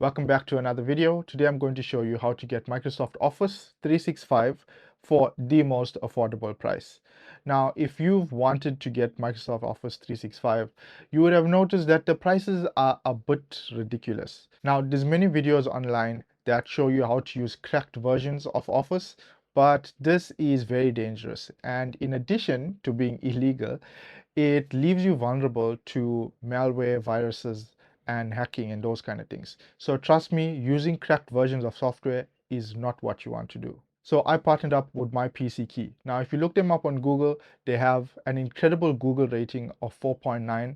Welcome back to another video. Today I'm going to show you how to get Microsoft Office 365 for the most affordable price. Now, if you've wanted to get Microsoft Office 365, you would have noticed that the prices are a bit ridiculous. Now, there's many videos online that show you how to use cracked versions of Office, but this is very dangerous. And in addition to being illegal, it leaves you vulnerable to malware, viruses, and hacking and those kind of things. So trust me, using cracked versions of software is not what you want to do. So I partnered up with mypckey. Now, if you look them up on Google, they have an incredible Google rating of 4.9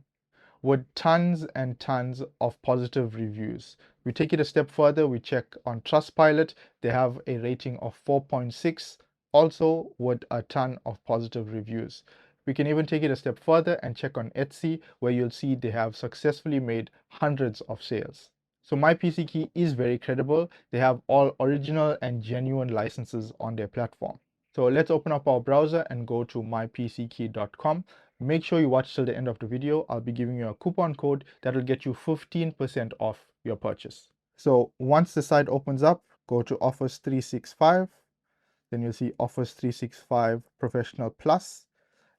with tons and tons of positive reviews. We take it a step further, we check on Trustpilot, they have a rating of 4.6, also with a ton of positive reviews. We can even take it a step further and check on Etsy, where you'll see they have successfully made hundreds of sales. So mypckey is very credible. They have all original and genuine licenses on their platform. So let's open up our browser and go to mypckey.com. Make sure you watch till the end of the video. I'll be giving you a coupon code that will get you 15% off your purchase. So once the site opens up, go to Office 365. Then you'll see Office 365 Professional Plus.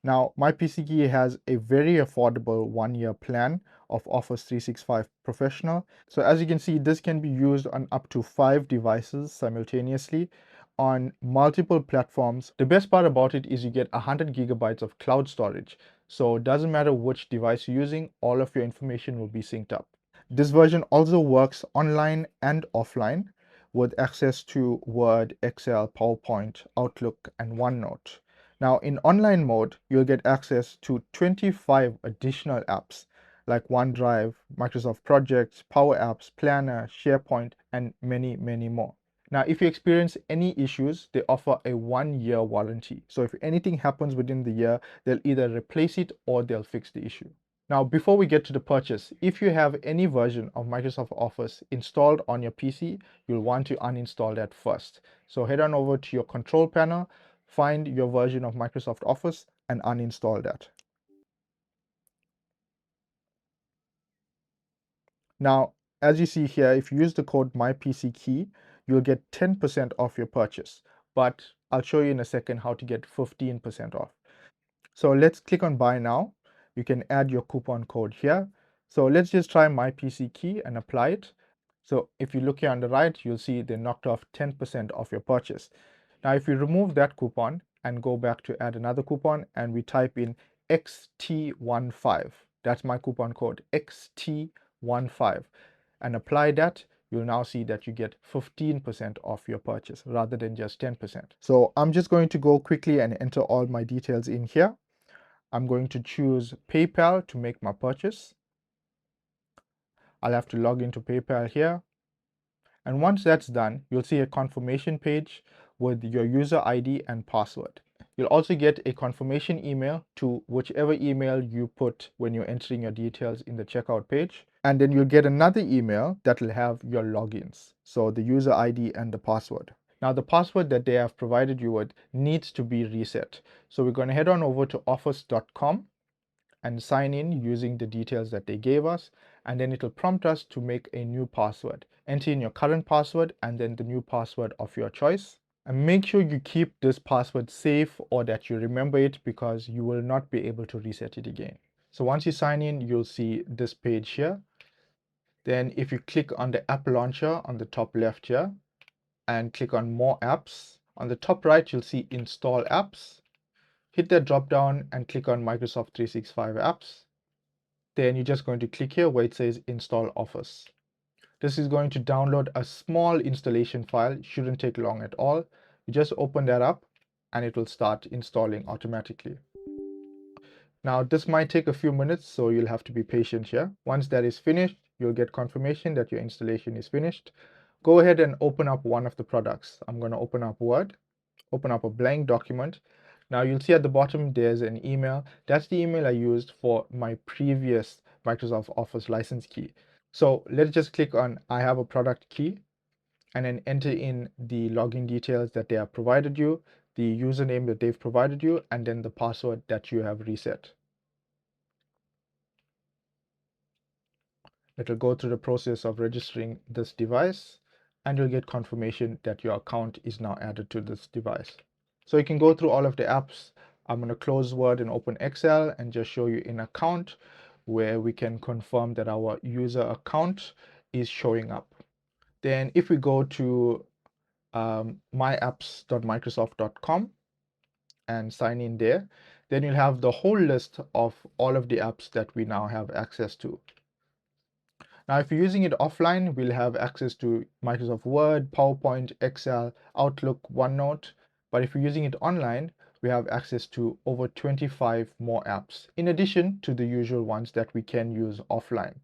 Now, mypckey has a very affordable 1-year plan of Office 365 Professional. So as you can see, this can be used on up to 5 devices simultaneously on multiple platforms. The best part about it is you get 100 gigabytes of cloud storage. So it doesn't matter which device you're using, all of your information will be synced up. This version also works online and offline with access to Word, Excel, PowerPoint, Outlook, and OneNote. Now, in online mode, you'll get access to 25 additional apps like OneDrive, Microsoft Projects, Power Apps, Planner, SharePoint, and many, many more. Now, if you experience any issues, they offer a 1-year warranty. So if anything happens within the year, they'll either replace it or they'll fix the issue. Now, before we get to the purchase, if you have any version of Microsoft Office installed on your PC, you'll want to uninstall that first. So head on over to your control panel, find your version of Microsoft Office, and uninstall that. Now, as you see here, if you use the code mypckey, you'll get 10% off your purchase. But I'll show you in a second how to get 15% off. So let's click on buy now. You can add your coupon code here. So let's just try mypckey and apply it. So if you look here on the right, you'll see they knocked off 10% off your purchase. Now, if we remove that coupon and go back to add another coupon and we type in XT15, that's my coupon code, XT15, and apply that, you'll now see that you get 15% off your purchase rather than just 10%. So I'm just going to go quickly and enter all my details in here. I'm going to choose PayPal to make my purchase. I'll have to log into PayPal here. And once that's done, you'll see a confirmation page with your user ID and password. You'll also get a confirmation email to whichever email you put when you're entering your details in the checkout page. And then you'll get another email that will have your logins, so the user ID and the password. Now, the password that they have provided you with needs to be reset. So we're going to head on over to office.com and sign in using the details that they gave us, and then it'll prompt us to make a new password. Enter in your current password and then the new password of your choice. And make sure you keep this password safe or that you remember it, because you will not be able to reset it again. So once you sign in, you'll see this page here. Then if you click on the app launcher on the top left here and click on more apps, on the top right, you'll see install apps. Hit that drop down and click on Microsoft 365 apps. Then you're just going to click here where it says install Office. This is going to download a small installation file. It shouldn't take long at all. You just open that up and it will start installing automatically. Now, this might take a few minutes, so you'll have to be patient here. Once that is finished, you'll get confirmation that your installation is finished. Go ahead and open up one of the products. I'm going to open up Word, open up a blank document. Now you'll see at the bottom there's an email. That's the email I used for my previous Microsoft Office license key. So let's just click on I have a product key and then enter in the login details that they have provided you, the username that they've provided you, and then the password that you have reset. It'll go through the process of registering this device, and you'll get confirmation that your account is now added to this device. So you can go through all of the apps. I'm going to close Word and open Excel and just show you in account where we can confirm that our user account is showing up. Then if we go to myapps.microsoft.com and sign in there, then you'll have the whole list of all of the apps that we now have access to. Now, if you're using it offline, we'll have access to Microsoft Word, PowerPoint, Excel, Outlook, OneNote. But if you're using it online, we have access to over 25 more apps, in addition to the usual ones that we can use offline.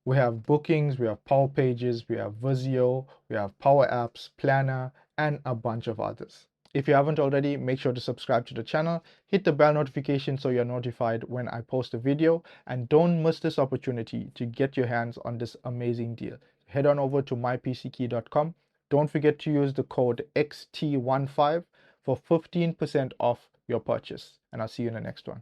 We have bookings, we have Power Pages, we have Visio, we have Power Apps, Planner, and a bunch of others. If you haven't already, make sure to subscribe to the channel, hit the bell notification so you're notified when I post a video, and don't miss this opportunity to get your hands on this amazing deal. Head on over to mypckey.com. Don't forget to use the code XT15 for 15% off your purchase, and I'll see you in the next one.